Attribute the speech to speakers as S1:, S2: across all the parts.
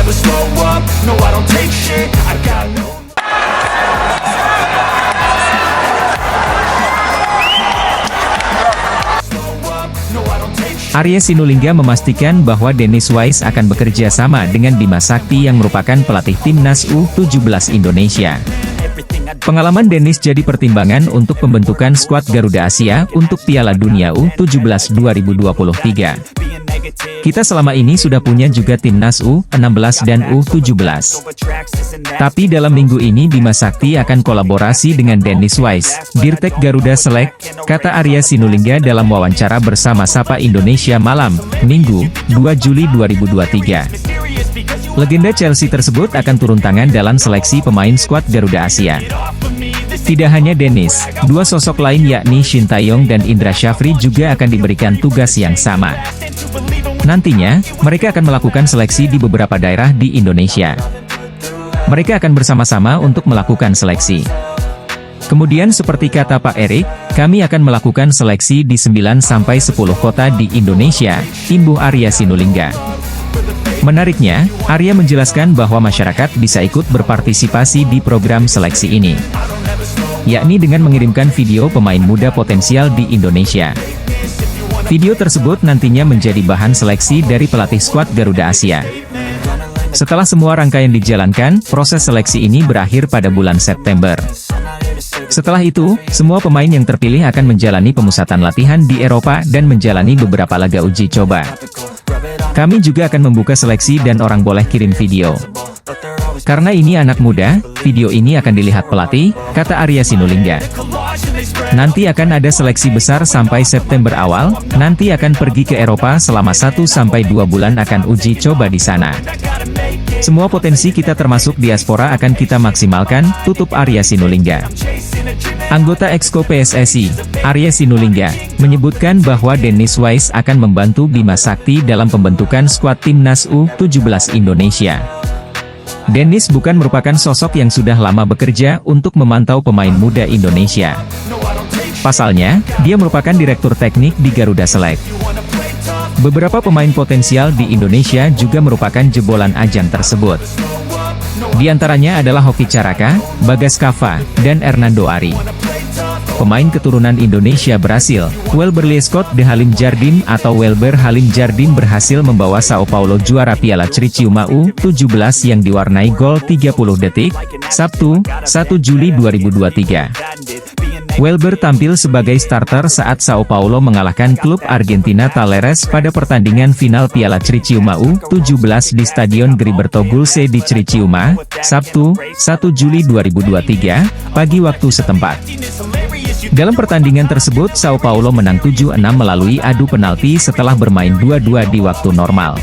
S1: never slow up, no I don't take shit, I got no.
S2: Arya Sinulinga memastikan bahwa Dennis Wise akan bekerja sama dengan Bima Sakti yang merupakan pelatih timnas U17 Indonesia. Pengalaman Dennis jadi pertimbangan untuk pembentukan skuad Garuda Asia untuk Piala Dunia U17 2023. Kita selama ini sudah punya juga timnas U16 dan U17. Tapi dalam minggu ini Bima Sakti akan kolaborasi dengan Dennis Wise, Dirtek Garuda Select, kata Arya Sinulinga dalam wawancara bersama Sapa Indonesia Malam, Minggu, 2 Juli 2023. Legenda Chelsea tersebut akan turun tangan dalam seleksi pemain skuad Garuda Asia. Tidak hanya Dennis, dua sosok lain yakni Shin Taeyong dan Indra Syafri juga akan diberikan tugas yang sama. Nantinya, mereka akan melakukan seleksi di beberapa daerah di Indonesia. Mereka akan bersama-sama untuk melakukan seleksi. Kemudian seperti kata Pak Erik, kami akan melakukan seleksi di 9-10 kota di Indonesia, imbuh Arya Sinulinga. Menariknya, Arya menjelaskan bahwa masyarakat bisa ikut berpartisipasi di program seleksi ini, yakni dengan mengirimkan video pemain muda potensial di Indonesia. Video tersebut nantinya menjadi bahan seleksi dari pelatih skuad Garuda Asia. Setelah semua rangkaian dijalankan, proses seleksi ini berakhir pada bulan September. Setelah itu, semua pemain yang terpilih akan menjalani pemusatan latihan di Eropa dan menjalani beberapa laga uji coba. Kami juga akan membuka seleksi dan orang boleh kirim video. Karena ini anak muda, video ini akan dilihat pelatih, kata Arya Sinulinga. Nanti akan ada seleksi besar sampai September awal, nanti akan pergi ke Eropa selama 1-2 bulan akan uji coba di sana. Semua potensi kita termasuk diaspora akan kita maksimalkan, tutup Arya Sinulinga. Anggota Exco PSSI, Arya Sinulinga, menyebutkan bahwa Dennis Wise akan membantu Bima Sakti dalam pembentukan skuad timnas U17 Indonesia. Dennis bukan merupakan sosok yang sudah lama bekerja untuk memantau pemain muda Indonesia. Pasalnya, dia merupakan direktur teknik di Garuda Select. Beberapa pemain potensial di Indonesia juga merupakan jebolan ajang tersebut. Di antaranya adalah Hoki Caraka, Bagas Kava, dan Hernando Ari. Pemain keturunan Indonesia berhasil, Welber Lescott de Halim Jardim atau Welber Halim Jardim berhasil membawa Sao Paulo juara Piala Criciúma U17 yang diwarnai gol 30 detik, Sabtu, 1 Juli 2023. Welber tampil sebagai starter saat Sao Paulo mengalahkan klub Argentina Talleres pada pertandingan final Piala Criciúma U17 di Stadion Gilberto Gulse di Criciúma, Sabtu, 1 Juli 2023, pagi waktu setempat. Dalam pertandingan tersebut Sao Paulo menang 7-6 melalui adu penalti setelah bermain 2-2 di waktu normal.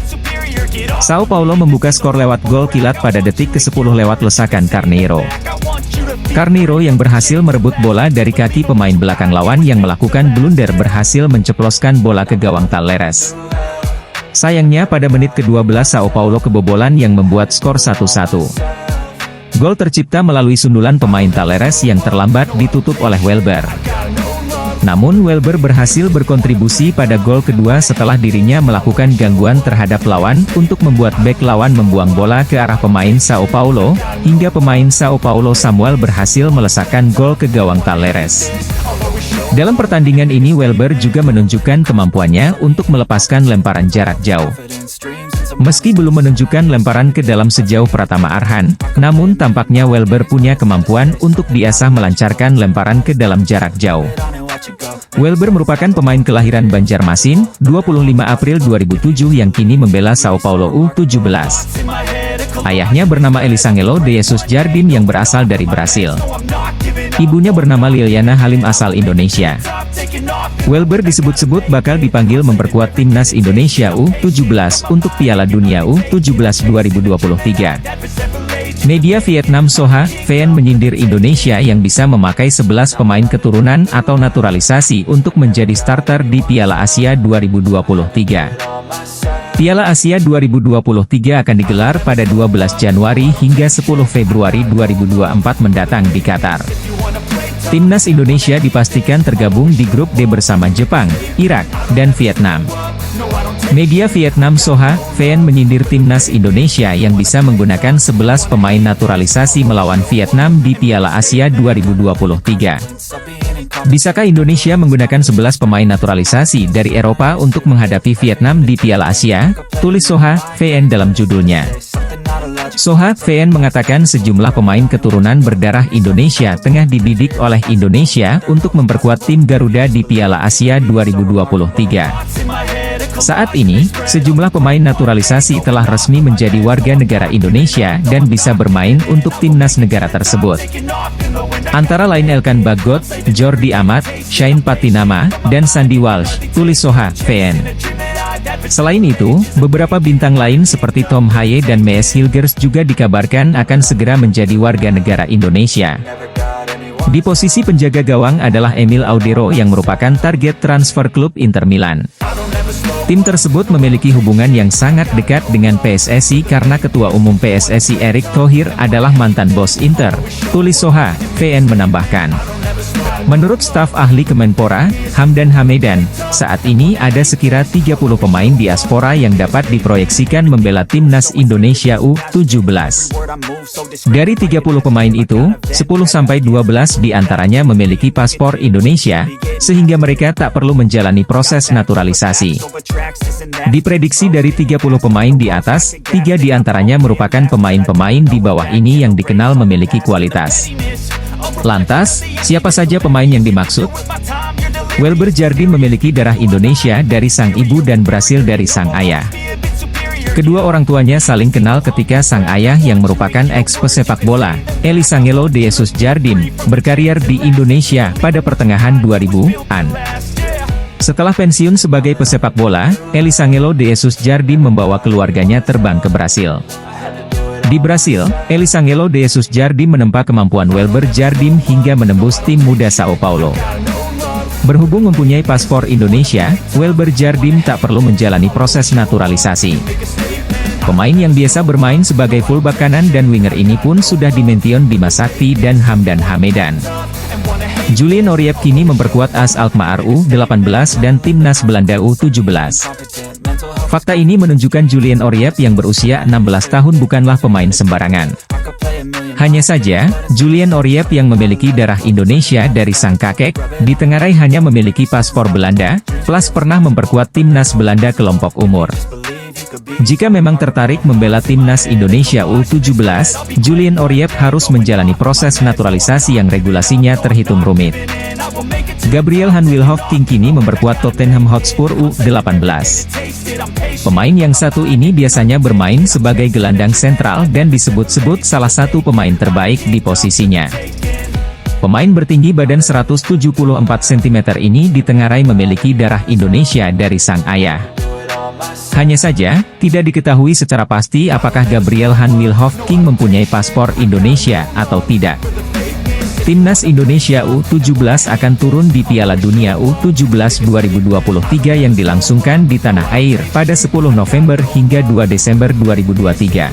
S2: Sao Paulo membuka skor lewat gol kilat pada detik ke-10 lewat lesakan Carneiro. Carneiro yang berhasil merebut bola dari kaki pemain belakang lawan yang melakukan blunder berhasil menceploskan bola ke gawang Talleres. Sayangnya pada menit ke-12 Sao Paulo kebobolan yang membuat skor 1-1. Gol tercipta melalui sundulan pemain Talleres yang terlambat ditutup oleh Welber. Namun Welber berhasil berkontribusi pada gol kedua setelah dirinya melakukan gangguan terhadap lawan untuk membuat bek lawan membuang bola ke arah pemain Sao Paulo, hingga pemain Sao Paulo Samuel berhasil melesakkan gol ke gawang Talleres. Dalam pertandingan ini Welber juga menunjukkan kemampuannya untuk melepaskan lemparan jarak jauh. Meski belum menunjukkan lemparan ke dalam sejauh Pratama Arhan, namun tampaknya Welber punya kemampuan untuk diasah melancarkan lemparan ke dalam jarak jauh. Welber merupakan pemain kelahiran Banjarmasin, 25 April 2007 yang kini membela Sao Paulo U17. Ayahnya bernama Elisangelo de Jesus Jardim yang berasal dari Brasil. Ibunya bernama Liliana Halim asal Indonesia. Welber disebut-sebut bakal dipanggil memperkuat timnas Indonesia U17 untuk Piala Dunia U17 2023. Media Vietnam Soha, VN menyindir Indonesia yang bisa memakai 11 pemain keturunan atau naturalisasi untuk menjadi starter di Piala Asia 2023. Piala Asia 2023 akan digelar pada 12 Januari hingga 10 Februari 2024 mendatang di Qatar. Timnas Indonesia dipastikan tergabung di grup D bersama Jepang, Irak, dan Vietnam. Media Vietnam Soha VN menyindir timnas Indonesia yang bisa menggunakan 11 pemain naturalisasi melawan Vietnam di Piala Asia 2023. Bisakah Indonesia menggunakan 11 pemain naturalisasi dari Eropa untuk menghadapi Vietnam di Piala Asia? Tulis Soha VN dalam judulnya. Soha VN mengatakan sejumlah pemain keturunan berdarah Indonesia tengah dibidik oleh Indonesia untuk memperkuat tim Garuda di Piala Asia 2023. Saat ini, sejumlah pemain naturalisasi telah resmi menjadi warga negara Indonesia dan bisa bermain untuk timnas negara tersebut. Antara lain Elkan Bagot, Jordi Amat, Shane Patinama, dan Sandy Walsh, tulis Soha VN. Selain itu, beberapa bintang lain seperti Tom Haye dan Mees Hilgers juga dikabarkan akan segera menjadi warga negara Indonesia. Di posisi penjaga gawang adalah Emil Audero yang merupakan target transfer klub Inter Milan. Tim tersebut memiliki hubungan yang sangat dekat dengan PSSI karena Ketua Umum PSSI Erick Thohir adalah mantan bos Inter, tulis Soha VN menambahkan. Menurut staf ahli Kemenpora, Hamdan Hamedan, saat ini ada sekira 30 pemain diaspora yang dapat diproyeksikan membela timnas Indonesia U17. Dari 30 pemain itu, 10-12 diantaranya memiliki paspor Indonesia, sehingga mereka tak perlu menjalani proses naturalisasi. Diprediksi dari 30 pemain di atas, 3 diantaranya merupakan pemain-pemain di bawah ini yang dikenal memiliki kualitas. Lantas, siapa saja pemain yang dimaksud? Welber Jardim memiliki darah Indonesia dari sang ibu dan Brasil dari sang ayah. Kedua orang tuanya saling kenal ketika sang ayah yang merupakan ex-pesepak bola, Elisangelo de Jesus Jardim, berkarier di Indonesia pada pertengahan 2000-an. Setelah pensiun sebagai pesepak bola, Elisangelo de Jesus Jardim membawa keluarganya terbang ke Brasil. Di Brasil, Elisangelo de Jesus Jardim menempa kemampuan Welber Jardim hingga menembus tim muda Sao Paulo. Berhubung mempunyai paspor Indonesia, Welber Jardim tak perlu menjalani proses naturalisasi. Pemain yang biasa bermain sebagai fullback kanan dan winger ini pun sudah dimention Bima Sakti dan Hamdan Hamedan. Julian Oryep kini memperkuat AS Alkmaar U18 dan timnas Belanda U17. Fakta ini menunjukkan Julian Oryep yang berusia 16 tahun bukanlah pemain sembarangan. Hanya saja, Julian Oryep yang memiliki darah Indonesia dari sang kakek, ditengarai hanya memiliki paspor Belanda, plus pernah memperkuat timnas Belanda kelompok umur. Jika memang tertarik membela timnas Indonesia U17, Julian Oryep harus menjalani proses naturalisasi yang regulasinya terhitung rumit. Gabriel Han Wilhoff-King kini memperkuat Tottenham Hotspur U18. Pemain yang satu ini biasanya bermain sebagai gelandang sentral dan disebut-sebut salah satu pemain terbaik di posisinya. Pemain bertinggi badan 174 cm ini ditengarai memiliki darah Indonesia dari sang ayah. Hanya saja, tidak diketahui secara pasti apakah Gabriel Han Wilhoff-King mempunyai paspor Indonesia atau tidak. Timnas Indonesia U17 akan turun di Piala Dunia U17 2023 yang dilangsungkan di tanah air pada 10 November hingga 2 Desember 2023.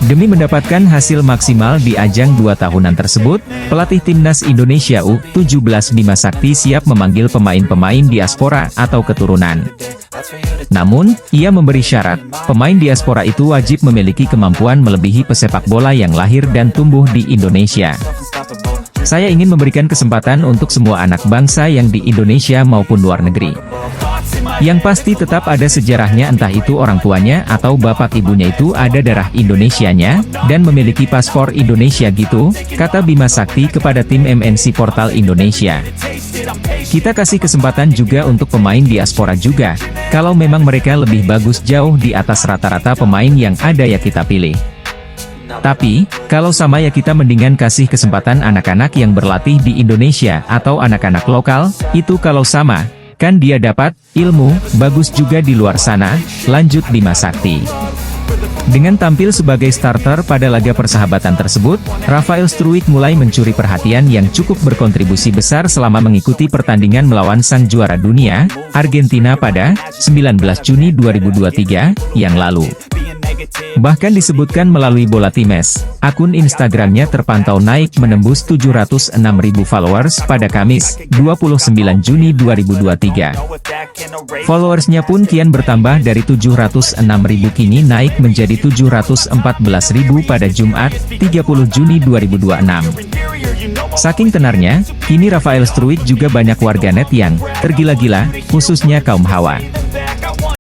S2: Demi mendapatkan hasil maksimal di ajang 2 tahunan tersebut, pelatih Timnas Indonesia U17 Bima Sakti siap memanggil pemain-pemain diaspora atau keturunan. Namun, ia memberi syarat, pemain diaspora itu wajib memiliki kemampuan melebihi pesepak bola yang lahir dan tumbuh di Indonesia. Saya ingin memberikan kesempatan untuk semua anak bangsa yang di Indonesia maupun luar negeri. Yang pasti tetap ada sejarahnya, entah itu orang tuanya atau bapak ibunya itu ada darah Indonesianya, dan memiliki paspor Indonesia gitu, kata Bima Sakti kepada tim MNC Portal Indonesia. Kita kasih kesempatan juga untuk pemain diaspora juga, kalau memang mereka lebih bagus jauh di atas rata-rata pemain yang ada ya kita pilih. Tapi, kalau sama ya kita mendingan kasih kesempatan anak-anak yang berlatih di Indonesia atau anak-anak lokal, itu kalau sama, kan dia dapat ilmu bagus juga di luar sana, lanjut Bima Sakti. Dengan tampil sebagai starter pada laga persahabatan tersebut, Rafael Struijk mulai mencuri perhatian yang cukup berkontribusi besar selama mengikuti pertandingan melawan sang juara dunia, Argentina pada 19 Juni 2023 yang lalu. Bahkan disebutkan melalui Bola Times, akun Instagramnya terpantau naik menembus 706.000 followers pada Kamis, 29 Juni 2023. Followersnya pun kian bertambah dari 706.000 kini naik menjadi 714.000 pada Jumat, 30 Juni 2026. Saking tenarnya, kini Rafael Struwik juga banyak warganet yang tergila-gila, khususnya kaum hawa.